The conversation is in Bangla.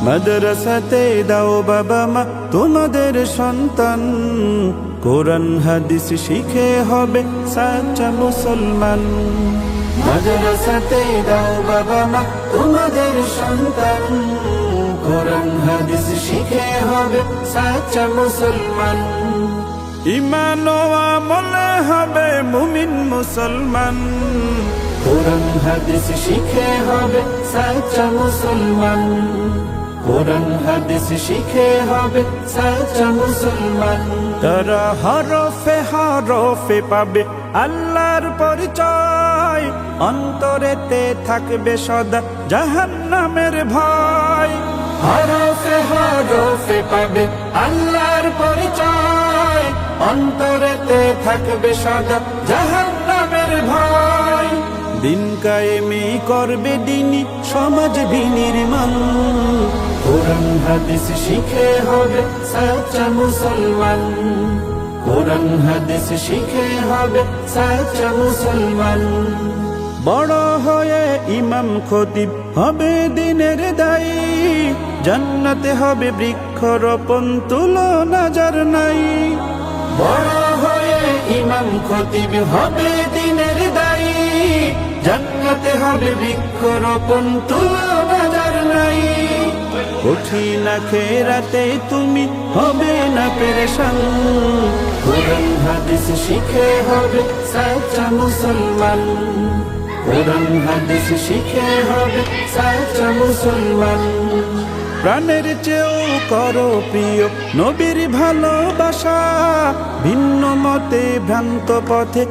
মাদ্রাসাতে দাও বাবা মা তোমাদের সন্তান, কোরআন হাদিস শিখে হবে সাচ্চা মুসলমান। মাদ্রাসাতে দাও বাবা মা তোমাদের সন্তান, কোরআন হাদিস শিখে হবে সাচ্চা মুসলমান। ঈমান ও আমলে হবে মুমিন মুসলমান, কোরআন হাদিস শিখে হবে সাচ্চা মুসলমান। কোরআন হাদিস শিখে হবে সাচ্চা মুসলমান। তারা হরফে হরফে পাবে আল্লাহর পরিচয়, অন্তরেতে থাকবে সদা জাহান্নামের ভয়। হরফে হরফে পাবে আল্লাহর পরিচয়, অন্তরেতে থাকবে সদা জাহান্নামের ভয়। দিন কায়েমি করবে দিনী সমাজ বিনির্মাণ, কোরআন হাদিস শিখে হবে সাচ্চা মুসলমান। কোরআন হাদিস শিখে হবে সাচ্চা মুসলমান। বড় হয়ে ইমাম খতিব হবে দিনের দায়ী, জান্নাতে হবে বৃক্ষরোপণ তুলনা যার নাই। বড় হয়ে ইমাম খতিব হবে দিনের দায়ী, জান্নাতে হবে বৃক্ষরোপণ তুলনা যার নাই। কঠিন আখিরাতে তুমি হবে না পেরেশান, কোরআন হাদিস শিখে হবে সাচ্চা মুসলমান। কোরআন হাদিস শিখে হবে সাচ্চা মুসলমান। প্রাণের চেয়েও করো প্রিয় নবীর ভালোবাসা, ভিন্ন মতে ভ্রান্ত পথে